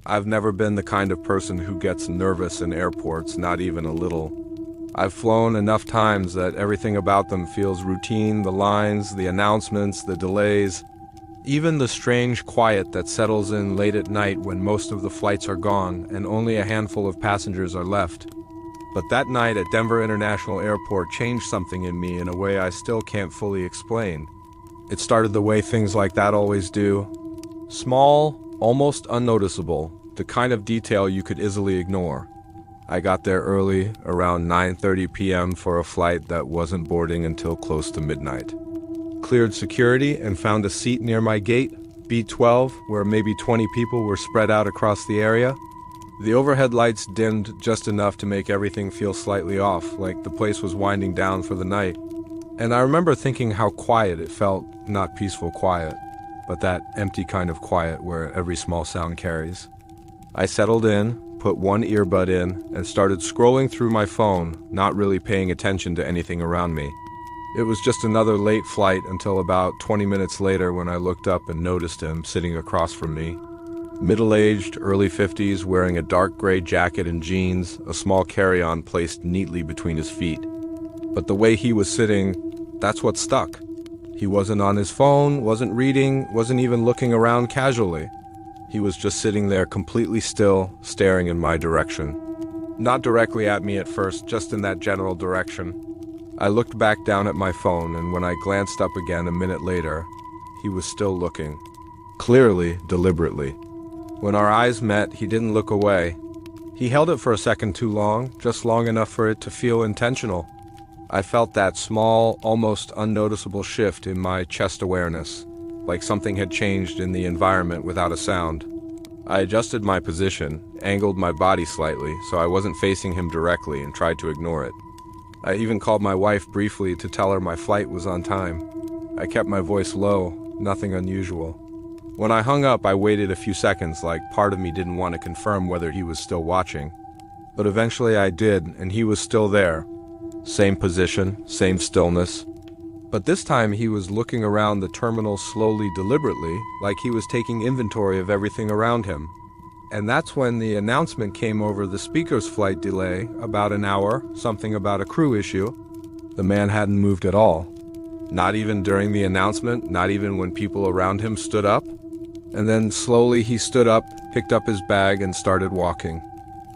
I've never been the kind of person who gets nervous in airports, not even a little. I've flown enough times that everything about them feels routine, the lines, the announcements, the delays, even the strange quiet that settles in late at night when most of the flights are gone and only a handful of passengers are left. But that night at Denver International Airport changed something in me in a way I still can't fully explain. It started the way things like that always do. Small, almost unnoticeable, the kind of detail you could easily ignore. I got there early, around 9:30 p.m. for a flight that wasn't boarding until close to midnight. Cleared security and found a seat near my gate, B12, where maybe 20 people were spread out across the area. The overhead lights dimmed just enough to make everything feel slightly off, like the place was winding down for the night. And I remember thinking how quiet it felt, not peaceful quiet, but that empty kind of quiet where every small sound carries. I settled in, put one earbud in, and started scrolling through my phone, not really paying attention to anything around me. It was just another late flight until about 20 minutes later when I looked up and noticed him sitting across from me. Middle-aged, early 50s, wearing a dark gray jacket and jeans, a small carry-on placed neatly between his feet. But the way he was sitting, that's what stuck. He wasn't on his phone, wasn't reading, wasn't even looking around casually. He was just sitting there completely still, staring in my direction. Not directly at me at first, just in that general direction. I looked back down at my phone, and when I glanced up again a minute later, he was still looking. Clearly, deliberately. When our eyes met, he didn't look away. He held it for a second too long, just long enough for it to feel intentional. I felt that small, almost unnoticeable shift in my chest awareness, like something had changed in the environment without a sound. I adjusted my position, angled my body slightly so I wasn't facing him directly, and tried to ignore it. I even called my wife briefly to tell her my flight was on time. I kept my voice low, nothing unusual. When I hung up, I waited a few seconds, like part of me didn't want to confirm whether he was still watching. But eventually I did, and he was still there. Same position, same stillness. But this time he was looking around the terminal slowly, deliberately, like he was taking inventory of everything around him. And that's when the announcement came over the speaker's flight delay, about an hour, something about a crew issue. The man hadn't moved at all. Not even during the announcement, not even when people around him stood up. And then slowly he stood up, picked up his bag, and started walking.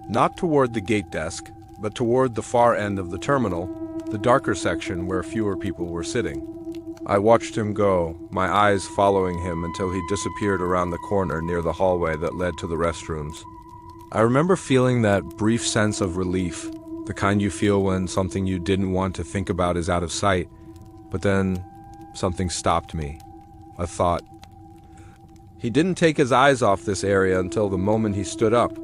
Not toward the gate desk, but toward the far end of the terminal, the darker section where fewer people were sitting. I watched him go, my eyes following him until he disappeared around the corner near the hallway that led to the restrooms. I remember feeling that brief sense of relief, the kind you feel when something you didn't want to think about is out of sight, but then something stopped me. A thought. He didn't take his eyes off this area until the moment he stood up.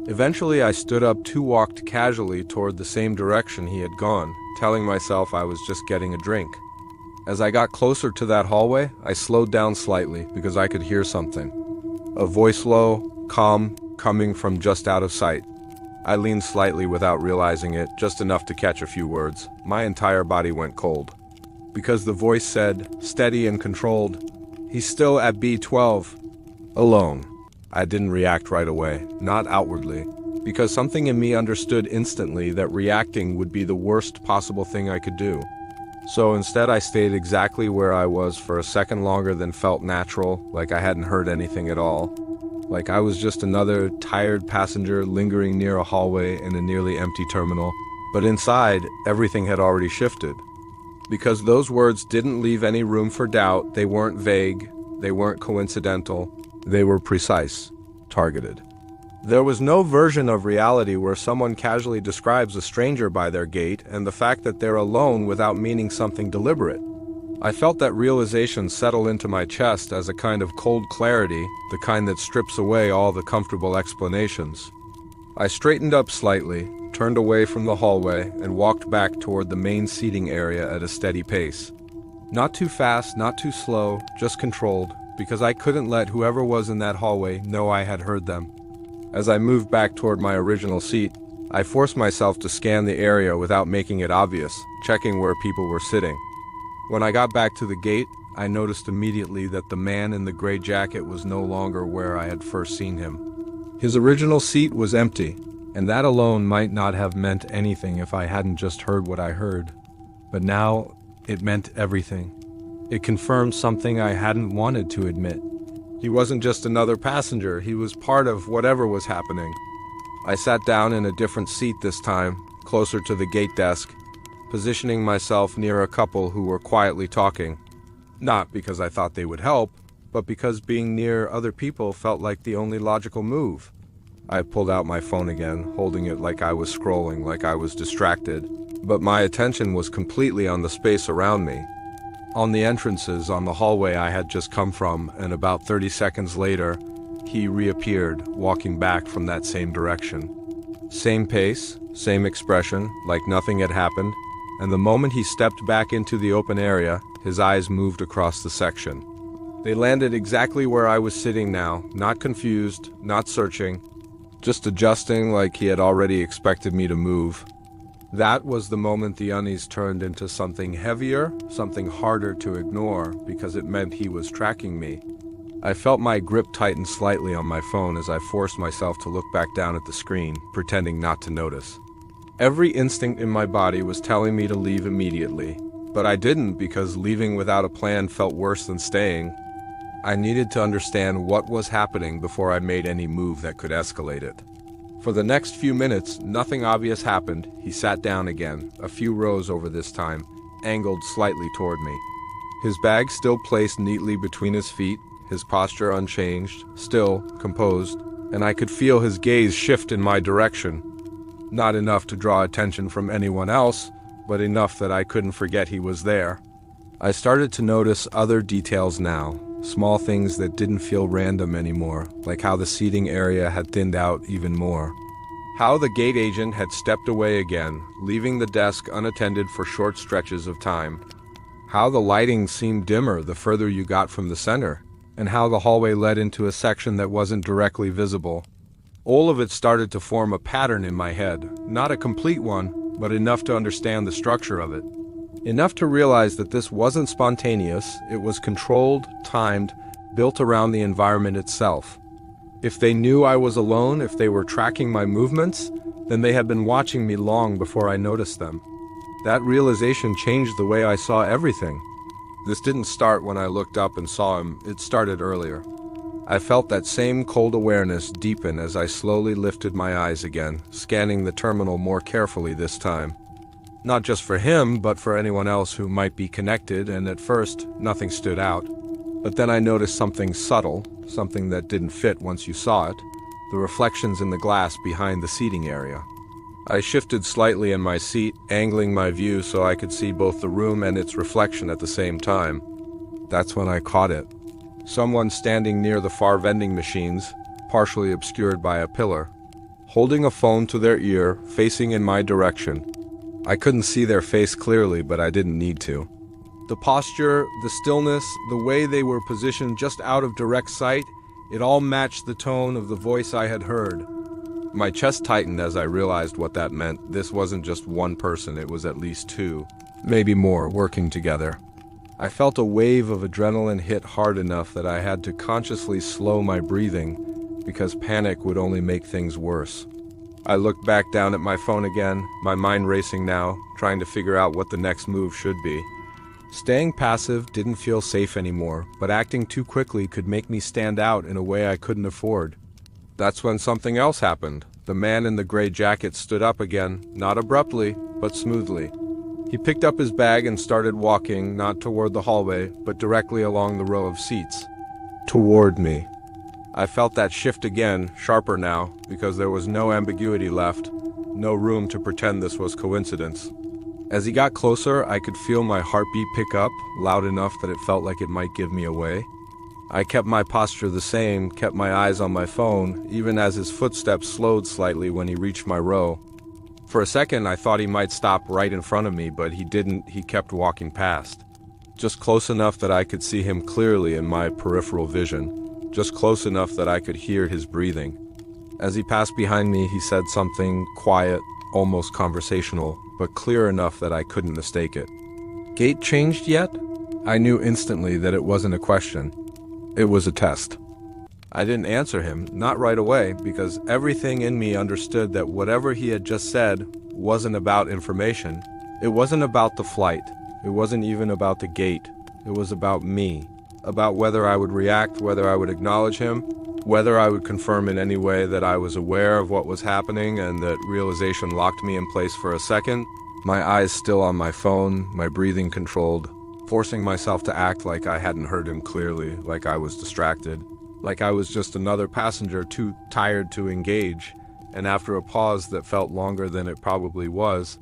Eventually I stood up too, walked casually toward the same direction he had gone, telling myself I was just getting a drink. As I got closer to that hallway, I slowed down slightly because I could hear something. A voice low, calm, coming from just out of sight. I leaned slightly without realizing it, just enough to catch a few words. My entire body went cold. Because the voice said, steady and controlled, "He's still at B12. Alone." I didn't react right away, not outwardly, because something in me understood instantly that reacting would be the worst possible thing I could do. So instead I stayed exactly where I was for a second longer than felt natural, like I hadn't heard anything at all. Like I was just another tired passenger lingering near a hallway in a nearly empty terminal. But inside, everything had already shifted. Because those words didn't leave any room for doubt, they weren't vague, they weren't coincidental, they were precise, targeted. There was no version of reality where someone casually describes a stranger by their gait and the fact that they're alone without meaning something deliberate. I felt that realization settle into my chest as a kind of cold clarity, the kind that strips away all the comfortable explanations. I straightened up slightly, turned away from the hallway, and walked back toward the main seating area at a steady pace. Not too fast, not too slow, just controlled, because I couldn't let whoever was in that hallway know I had heard them. As I moved back toward my original seat, I forced myself to scan the area without making it obvious, checking where people were sitting. When I got back to the gate, I noticed immediately that the man in the gray jacket was no longer where I had first seen him. His original seat was empty, and that alone might not have meant anything if I hadn't just heard what I heard. But now, it meant everything. It confirmed something I hadn't wanted to admit. He wasn't just another passenger, he was part of whatever was happening. I sat down in a different seat this time, closer to the gate desk, positioning myself near a couple who were quietly talking. Not because I thought they would help, but because being near other people felt like the only logical move. I pulled out my phone again, holding it like I was scrolling, like I was distracted, but my attention was completely on the space around me. On the entrances on the hallway I had just come from, and about 30 seconds later, he reappeared, walking back from that same direction. Same pace, same expression, like nothing had happened, and the moment he stepped back into the open area, his eyes moved across the section. They landed exactly where I was sitting now, not confused, not searching, just adjusting like he had already expected me to move. That was the moment the unease turned into something heavier, something harder to ignore, because it meant he was tracking me. I felt my grip tighten slightly on my phone as I forced myself to look back down at the screen, pretending not to notice. Every instinct in my body was telling me to leave immediately, but I didn't because leaving without a plan felt worse than staying. I needed to understand what was happening before I made any move that could escalate it. For the next few minutes, nothing obvious happened. He sat down again, a few rows over this time, angled slightly toward me. His bag still placed neatly between his feet, his posture unchanged, still, composed, and I could feel his gaze shift in my direction. Not enough to draw attention from anyone else, but enough that I couldn't forget he was there. I started to notice other details now, small things that didn't feel random anymore, like how the seating area had thinned out even more. How the gate agent had stepped away again, leaving the desk unattended for short stretches of time. How the lighting seemed dimmer the further you got from the center, and how the hallway led into a section that wasn't directly visible. All of it started to form a pattern in my head, not a complete one, but enough to understand the structure of it. Enough to realize that this wasn't spontaneous, it was controlled, timed, built around the environment itself. If they knew I was alone, if they were tracking my movements, then they had been watching me long before I noticed them. That realization changed the way I saw everything. This didn't start when I looked up and saw him, it started earlier. I felt that same cold awareness deepen as I slowly lifted my eyes again, scanning the terminal more carefully this time. Not just for him, but for anyone else who might be connected, and at first, nothing stood out. But then I noticed something subtle, something that didn't fit once you saw it, the reflections in the glass behind the seating area. I shifted slightly in my seat, angling my view so I could see both the room and its reflection at the same time. That's when I caught it. Someone standing near the far vending machines, partially obscured by a pillar, holding a phone to their ear, facing in my direction. I couldn't see their face clearly, but I didn't need to. The posture, the stillness, the way they were positioned just out of direct sight, it all matched the tone of the voice I had heard. My chest tightened as I realized what that meant. This wasn't just one person, it was at least two, maybe more, working together. I felt a wave of adrenaline hit hard enough that I had to consciously slow my breathing, because panic would only make things worse. I looked back down at my phone again, my mind racing now, trying to figure out what the next move should be. Staying passive didn't feel safe anymore, but acting too quickly could make me stand out in a way I couldn't afford. That's when something else happened. The man in the gray jacket stood up again, not abruptly, but smoothly. He picked up his bag and started walking, not toward the hallway, but directly along the row of seats. Toward me. I felt that shift again, sharper now, because there was no ambiguity left, no room to pretend this was coincidence. As he got closer, I could feel my heartbeat pick up, loud enough that it felt like it might give me away. I kept my posture the same, kept my eyes on my phone, even as his footsteps slowed slightly when he reached my row. For a second, I thought he might stop right in front of me, but he didn't. He kept walking past. Just close enough that I could see him clearly in my peripheral vision. Just close enough that I could hear his breathing. As he passed behind me, he said something quiet, almost conversational, but clear enough that I couldn't mistake it. Gate changed yet? I knew instantly that it wasn't a question. It was a test. I didn't answer him, not right away, because everything in me understood that whatever he had just said wasn't about information. It wasn't about the flight. It wasn't even about the gate. It was about me. About whether I would react, whether I would acknowledge him, whether I would confirm in any way that I was aware of what was happening and that realization locked me in place for a second. My eyes still on my phone, my breathing controlled, forcing myself to act like I hadn't heard him clearly, like I was distracted, like I was just another passenger too tired to engage. And after a pause that felt longer than it probably was,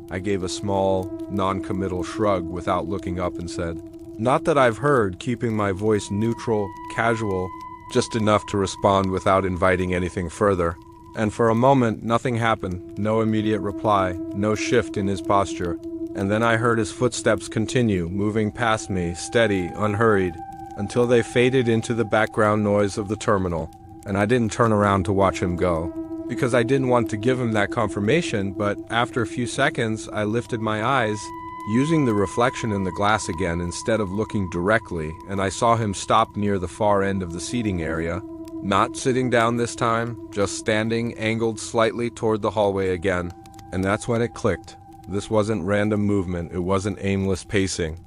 I gave a small, non-committal shrug without looking up and said, "Not that I've heard," keeping my voice neutral, casual, just enough to respond without inviting anything further. And for a moment, nothing happened, no immediate reply, no shift in his posture. And then I heard his footsteps continue, moving past me, steady, unhurried, until they faded into the background noise of the terminal. And I didn't turn around to watch him go, because I didn't want to give him that confirmation, but after a few seconds, I lifted my eyes, using the reflection in the glass again instead of looking directly, and I saw him stop near the far end of the seating area. Not sitting down this time, just standing, angled slightly toward the hallway again. And that's when it clicked. This wasn't random movement, it wasn't aimless pacing.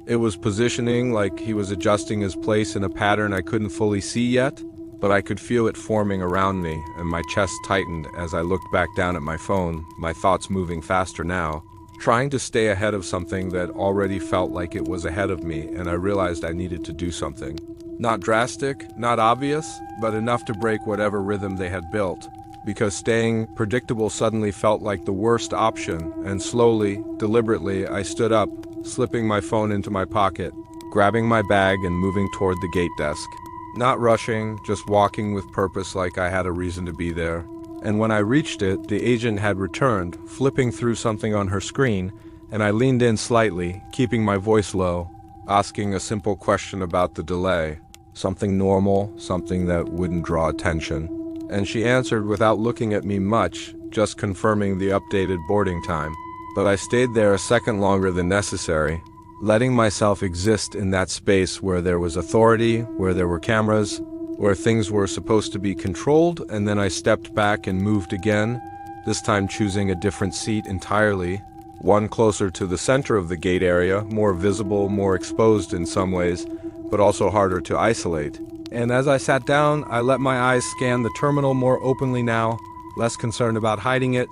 It was positioning, like he was adjusting his place in a pattern I couldn't fully see yet, but I could feel it forming around me, and my chest tightened as I looked back down at my phone, my thoughts moving faster now, trying to stay ahead of something that already felt like it was ahead of me, and I realized I needed to do something. Not drastic, not obvious, but enough to break whatever rhythm they had built, because staying predictable suddenly felt like the worst option, and slowly, deliberately, I stood up, slipping my phone into my pocket, grabbing my bag and moving toward the gate desk. Not rushing, just walking with purpose like I had a reason to be there. And when I reached it, the agent had returned, flipping through something on her screen, and I leaned in slightly, keeping my voice low, asking a simple question about the delay. Something normal, something that wouldn't draw attention. And she answered without looking at me much, just confirming the updated boarding time. But I stayed there a second longer than necessary, letting myself exist in that space where there was authority, where there were cameras, where things were supposed to be controlled, and then I stepped back and moved again, this time choosing a different seat entirely, one closer to the center of the gate area, more visible, more exposed in some ways, but also harder to isolate. And as I sat down, I let my eyes scan the terminal more openly now, less concerned about hiding it,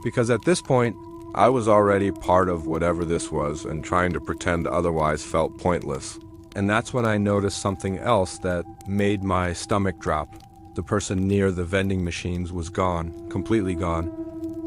because at this point, I was already part of whatever this was, and trying to pretend otherwise felt pointless. And that's when I noticed something else that made my stomach drop. The person near the vending machines was gone, completely gone,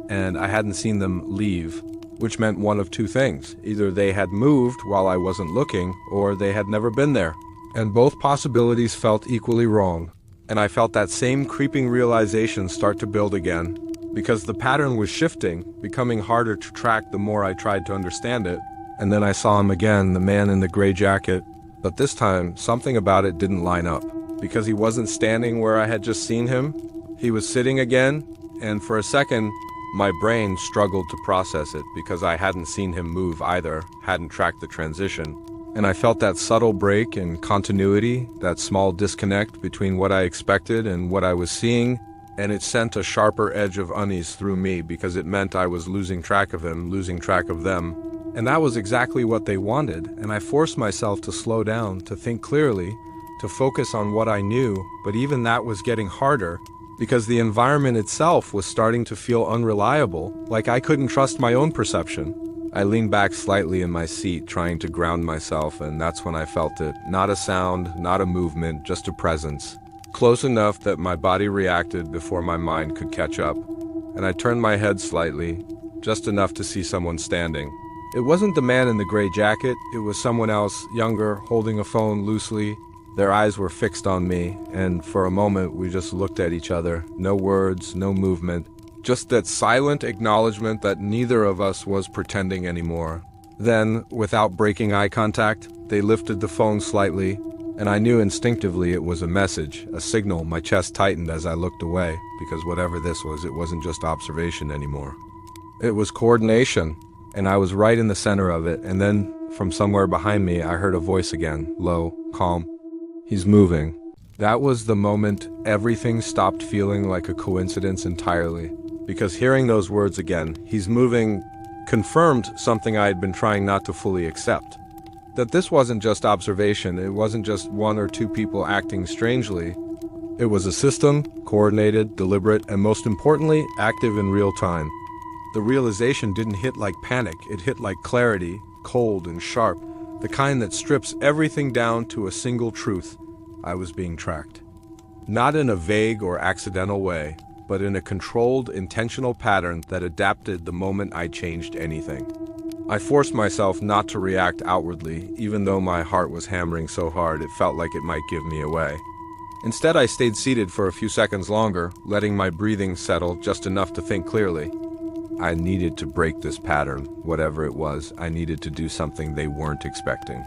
and I hadn't seen them leave, which meant one of two things. Either they had moved while I wasn't looking, or they had never been there. And both possibilities felt equally wrong. And I felt that same creeping realization start to build again, because the pattern was shifting, becoming harder to track the more I tried to understand it. And then I saw him again, the man in the gray jacket. But this time, something about it didn't line up, because he wasn't standing where I had just seen him. He was sitting again, and for a second, my brain struggled to process it, because I hadn't seen him move either, hadn't tracked the transition. And I felt that subtle break in continuity, that small disconnect between what I expected and what I was seeing, and it sent a sharper edge of unease through me, because it meant I was losing track of him, losing track of them. And that was exactly what they wanted, and I forced myself to slow down, to think clearly, to focus on what I knew, but even that was getting harder, because the environment itself was starting to feel unreliable, like I couldn't trust my own perception. I leaned back slightly in my seat, trying to ground myself, and that's when I felt it. Not a sound, not a movement, just a presence. Close enough that my body reacted before my mind could catch up, and I turned my head slightly, just enough to see someone standing. It wasn't the man in the gray jacket, it was someone else, younger, holding a phone loosely. Their eyes were fixed on me, and for a moment we just looked at each other. No words, no movement. Just that silent acknowledgement that neither of us was pretending anymore. Then, without breaking eye contact, they lifted the phone slightly, and I knew instinctively it was a message, a signal. My chest tightened as I looked away, because whatever this was, it wasn't just observation anymore. It was coordination, and I was right in the center of it, and then, from somewhere behind me, I heard a voice again, low, calm. "He's moving." That was the moment everything stopped feeling like a coincidence entirely. Because hearing those words again, "he's moving," confirmed something I had been trying not to fully accept. That this wasn't just observation, it wasn't just one or two people acting strangely. It was a system, coordinated, deliberate, and most importantly, active in real time. The realization didn't hit like panic, it hit like clarity, cold and sharp, the kind that strips everything down to a single truth. I was being tracked. Not in a vague or accidental way, but in a controlled, intentional pattern that adapted the moment I changed anything. I forced myself not to react outwardly, even though my heart was hammering so hard it felt like it might give me away. Instead, I stayed seated for a few seconds longer, letting my breathing settle just enough to think clearly. I needed to break this pattern, whatever it was. I needed to do something they weren't expecting.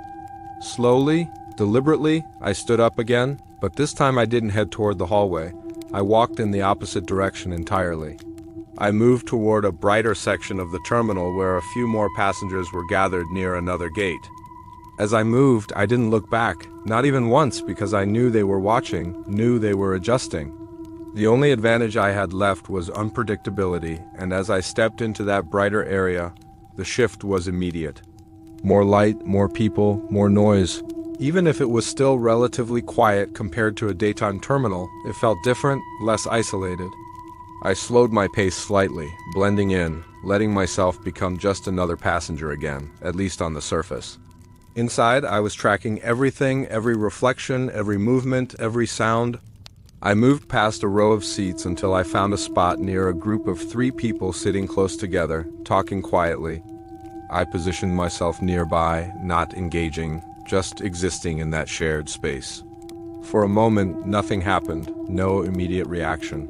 Slowly, deliberately, I stood up again, but this time I didn't head toward the hallway. I walked in the opposite direction entirely. I moved toward a brighter section of the terminal where a few more passengers were gathered near another gate. As I moved, I didn't look back, not even once, because I knew they were watching, knew they were adjusting. The only advantage I had left was unpredictability, and as I stepped into that brighter area, the shift was immediate. More light, more people, more noise. Even if it was still relatively quiet compared to a daytime terminal, it felt different, less isolated. I slowed my pace slightly, blending in, letting myself become just another passenger again, at least on the surface. Inside, I was tracking everything, every reflection, every movement, every sound. I moved past a row of seats until I found a spot near a group of 3 people sitting close together, talking quietly. I positioned myself nearby, not engaging, just existing in that shared space. For a moment, nothing happened, no immediate reaction.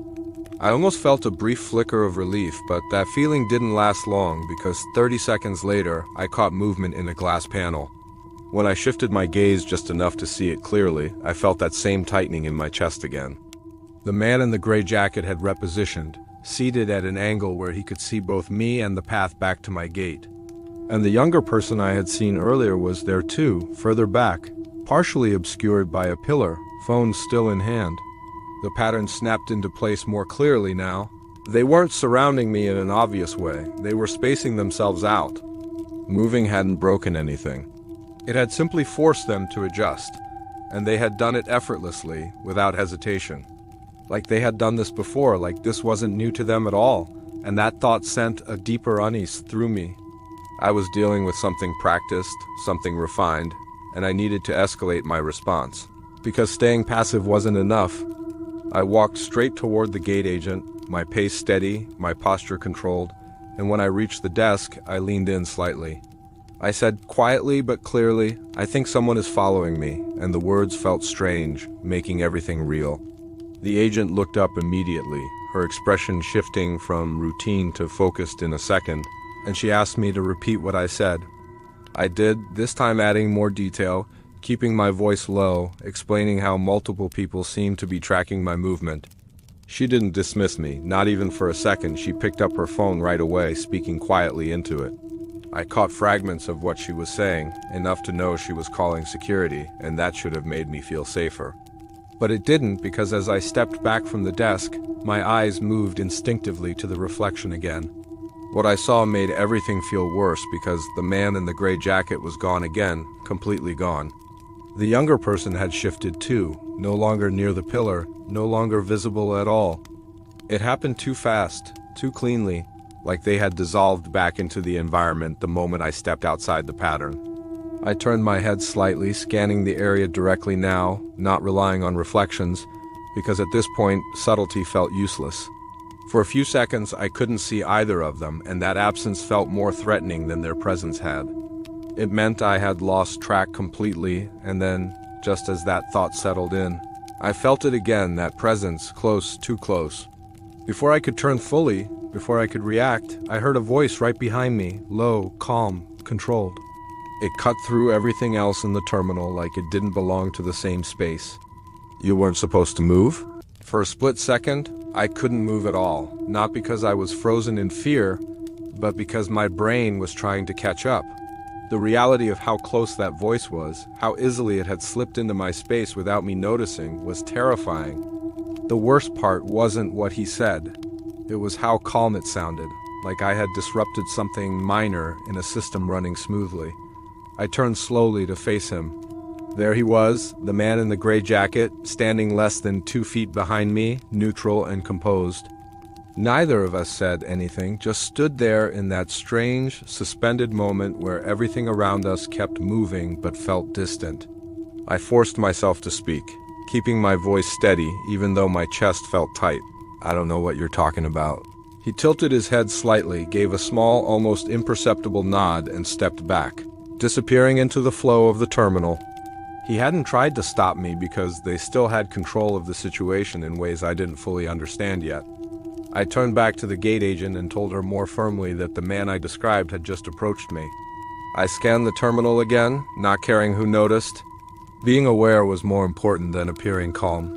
I almost felt a brief flicker of relief, but that feeling didn't last long because 30 seconds later, I caught movement in a glass panel. When I shifted my gaze just enough to see it clearly, I felt that same tightening in my chest again. The man in the gray jacket had repositioned, seated at an angle where he could see both me and the path back to my gate. And the younger person I had seen earlier was there too, further back, partially obscured by a pillar, phone still in hand. The pattern snapped into place more clearly now. They weren't surrounding me in an obvious way, they were spacing themselves out. Moving hadn't broken anything. It had simply forced them to adjust, and they had done it effortlessly, without hesitation. Like they had done this before, like this wasn't new to them at all, and that thought sent a deeper unease through me. I was dealing with something practiced, something refined, and I needed to escalate my response. Because staying passive wasn't enough, I walked straight toward the gate agent, my pace steady, my posture controlled, and when I reached the desk, I leaned in slightly. I said quietly but clearly, "I think someone is following me," and the words felt strange, making everything real. The agent looked up immediately, her expression shifting from routine to focused in a second, and she asked me to repeat what I said. I did, this time adding more detail, keeping my voice low, explaining how multiple people seemed to be tracking my movement. She didn't dismiss me, not even for a second. She picked up her phone right away, speaking quietly into it. I caught fragments of what she was saying, enough to know she was calling security, and that should have made me feel safer. But it didn't, because as I stepped back from the desk, my eyes moved instinctively to the reflection again. What I saw made everything feel worse because the man in the gray jacket was gone again, completely gone. The younger person had shifted too, no longer near the pillar, no longer visible at all. It happened too fast, too cleanly, like they had dissolved back into the environment the moment I stepped outside the pattern. I turned my head slightly, scanning the area directly now, not relying on reflections, because at this point, subtlety felt useless. For a few seconds, I couldn't see either of them, and that absence felt more threatening than their presence had. It meant I had lost track completely, and then, just as that thought settled in, I felt it again, that presence, close, too close. Before I could turn fully, before I could react, I heard a voice right behind me, low, calm, controlled. It cut through everything else in the terminal like it didn't belong to the same space. "You weren't supposed to move?" For a split second, I couldn't move at all, not because I was frozen in fear, but because my brain was trying to catch up. The reality of how close that voice was, how easily it had slipped into my space without me noticing, was terrifying. The worst part wasn't what he said. It was how calm it sounded, like I had disrupted something minor in a system running smoothly. I turned slowly to face him. There he was, the man in the gray jacket, standing less than 2 feet behind me, neutral and composed. Neither of us said anything, just stood there in that strange, suspended moment where everything around us kept moving but felt distant. I forced myself to speak, keeping my voice steady even though my chest felt tight. "I don't know what you're talking about." He tilted his head slightly, gave a small, almost imperceptible nod, and stepped back, disappearing into the flow of the terminal. He hadn't tried to stop me because they still had control of the situation in ways I didn't fully understand yet. I turned back to the gate agent and told her more firmly that the man I described had just approached me. I scanned the terminal again, not caring who noticed. Being aware was more important than appearing calm.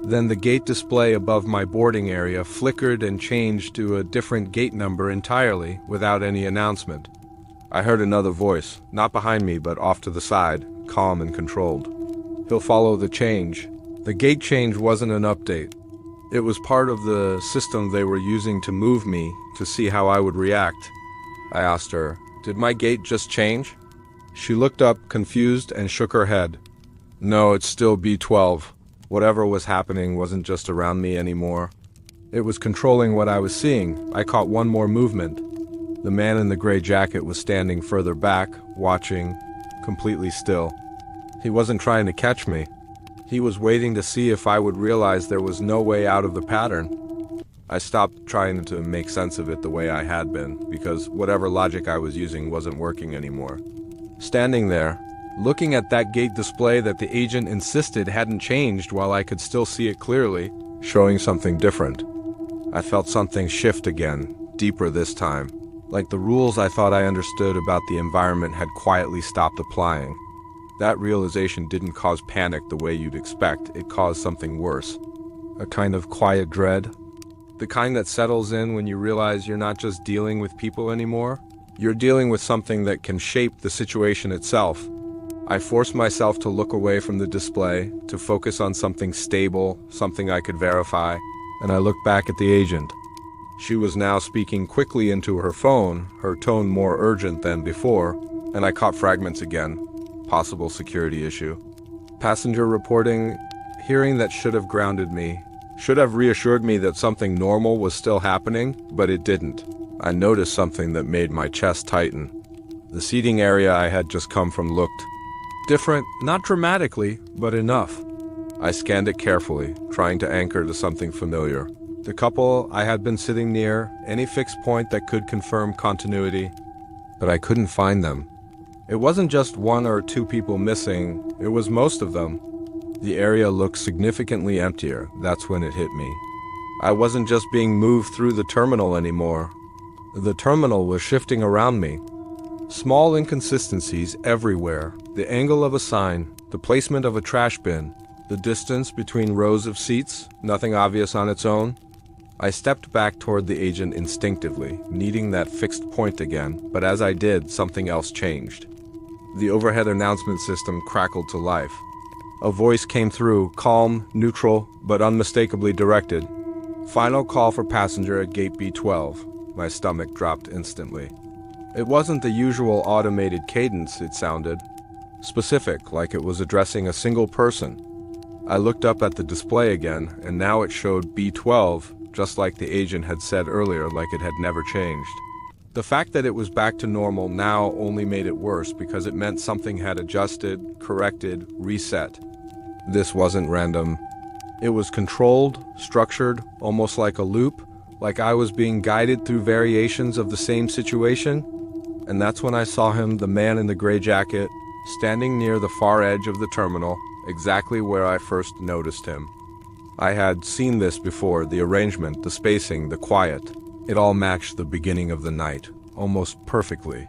Then the gate display above my boarding area flickered and changed to a different gate number entirely, without any announcement. I heard another voice, not behind me but off to the side, calm and controlled. "He'll follow the change." The gate change wasn't an update. It was part of the system they were using to move me, to see how I would react. I asked her, "Did my gate just change?" She looked up, confused, and shook her head. "No, it's still B12. Whatever was happening wasn't just around me anymore. It was controlling what I was seeing." I caught one more movement. The man in the gray jacket was standing further back, watching, completely still. He wasn't trying to catch me. He was waiting to see if I would realize there was no way out of the pattern. I stopped trying to make sense of it the way I had been, because whatever logic I was using wasn't working anymore. Standing there, looking at that gate display that the agent insisted hadn't changed while I could still see it clearly, showing something different. I felt something shift again, deeper this time, like the rules I thought I understood about the environment had quietly stopped applying. That realization didn't cause panic the way you'd expect, it caused something worse. A kind of quiet dread. The kind that settles in when you realize you're not just dealing with people anymore, you're dealing with something that can shape the situation itself. I forced myself to look away from the display, to focus on something stable, something I could verify, and I looked back at the agent. She was now speaking quickly into her phone, her tone more urgent than before, and I caught fragments again. Possible security issue. Passenger reporting. Hearing that should have grounded me, should have reassured me that something normal was still happening, but it didn't. I noticed something that made my chest tighten. The seating area I had just come from looked different, not dramatically, but enough. I scanned it carefully, trying to anchor to something familiar. The couple I had been sitting near, any fixed point that could confirm continuity, but I couldn't find them. It wasn't just 1 or 2 people missing, it was most of them. The area looked significantly emptier. That's when it hit me. I wasn't just being moved through the terminal anymore. The terminal was shifting around me. Small inconsistencies everywhere. The angle of a sign, the placement of a trash bin, the distance between rows of seats, nothing obvious on its own. I stepped back toward the agent instinctively, needing that fixed point again, but as I did, something else changed. The overhead announcement system crackled to life. A voice came through, calm, neutral, but unmistakably directed. "Final call for passenger at gate B12. My stomach dropped instantly. It wasn't the usual automated cadence, it sounded. Specific, like it was addressing a single person. I looked up at the display again, and now it showed B12, just like the agent had said earlier, like it had never changed. The fact that it was back to normal now only made it worse because it meant something had adjusted, corrected, reset. This wasn't random. It was controlled, structured, almost like a loop, like I was being guided through variations of the same situation. And that's when I saw him, the man in the gray jacket, standing near the far edge of the terminal, exactly where I first noticed him. I had seen this before, the arrangement, the spacing, the quiet. It all matched the beginning of the night, almost perfectly.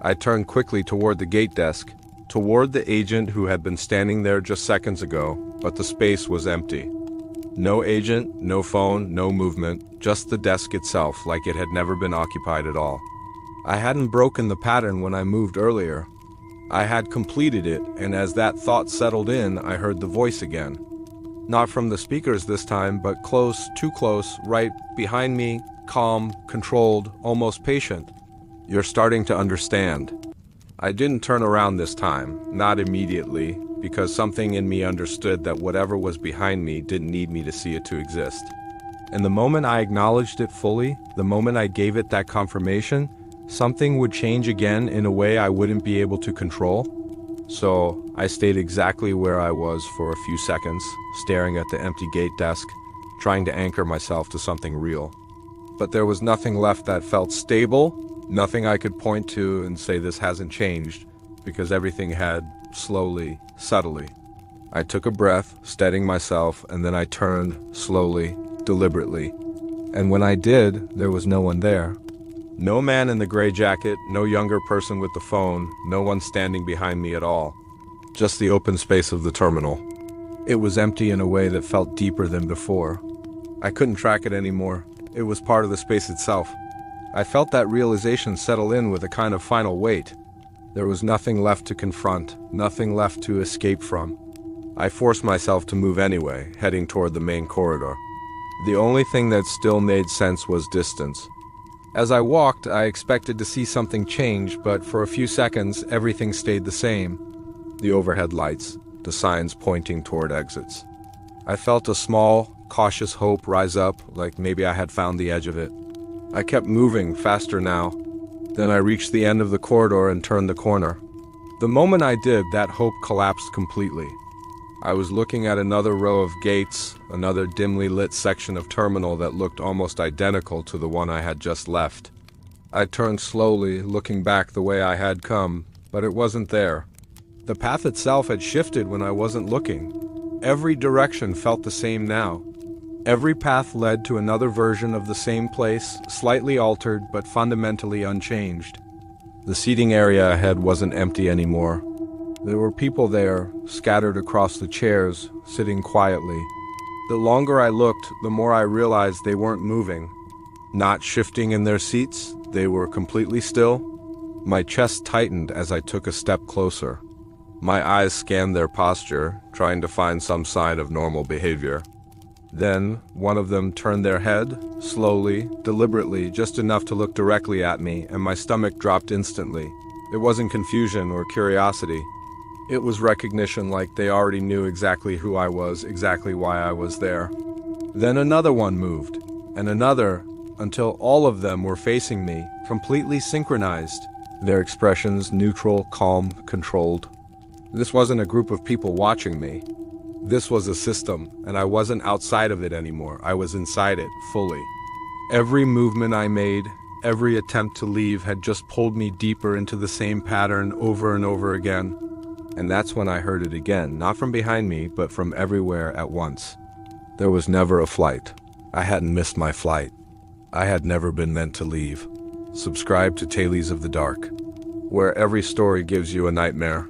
I turned quickly toward the gate desk, toward the agent who had been standing there just seconds ago, but the space was empty. No agent, no phone, no movement, just the desk itself, like it had never been occupied at all. I hadn't broken the pattern when I moved earlier. I had completed it, and as that thought settled in, I heard the voice again. Not from the speakers this time, but close, too close, right behind me, calm, controlled, almost patient. "You're starting to understand." I didn't turn around this time, not immediately, because something in me understood that whatever was behind me didn't need me to see it to exist. And the moment I acknowledged it fully, the moment I gave it that confirmation, something would change again in a way I wouldn't be able to control. So I stayed exactly where I was for a few seconds, staring at the empty gate desk, trying to anchor myself to something real. But there was nothing left that felt stable, nothing I could point to and say this hasn't changed, because everything had slowly, subtly. I took a breath, steadying myself, and then I turned, slowly, deliberately. And when I did, there was no one there. No man in the gray jacket, no younger person with the phone, no one standing behind me at all. Just the open space of the terminal. It was empty in a way that felt deeper than before. I couldn't track it anymore. It was part of the space itself. I felt that realization settle in with a kind of final weight. There was nothing left to confront, nothing left to escape from. I forced myself to move anyway, heading toward the main corridor. The only thing that still made sense was distance. As I walked, I expected to see something change, but for a few seconds, everything stayed the same. The overhead lights, the signs pointing toward exits. I felt a small, cautious hope rise up, like maybe I had found the edge of it. I kept moving, faster now. Then I reached the end of the corridor and turned the corner. The moment I did, that hope collapsed completely. I was looking at another row of gates, another dimly lit section of terminal that looked almost identical to the one I had just left. I turned slowly, looking back the way I had come, but it wasn't there. The path itself had shifted when I wasn't looking. Every direction felt the same now. Every path led to another version of the same place, slightly altered but fundamentally unchanged. The seating area ahead wasn't empty anymore. There were people there, scattered across the chairs, sitting quietly. The longer I looked, the more I realized they weren't moving. Not shifting in their seats, they were completely still. My chest tightened as I took a step closer. My eyes scanned their posture, trying to find some sign of normal behavior. Then, one of them turned their head, slowly, deliberately, just enough to look directly at me, and my stomach dropped instantly. It wasn't confusion or curiosity. It was recognition, like they already knew exactly who I was, exactly why I was there. Then another one moved, and another, until all of them were facing me, completely synchronized. Their expressions neutral, calm, controlled. This wasn't a group of people watching me. This was a system, and I wasn't outside of it anymore. I was inside it, fully. Every movement I made, every attempt to leave had just pulled me deeper into the same pattern over and over again. And that's when I heard it again, not from behind me, but from everywhere at once. There was never a flight. I hadn't missed my flight. I had never been meant to leave. Subscribe to Tales of the Dark, where every story gives you a nightmare.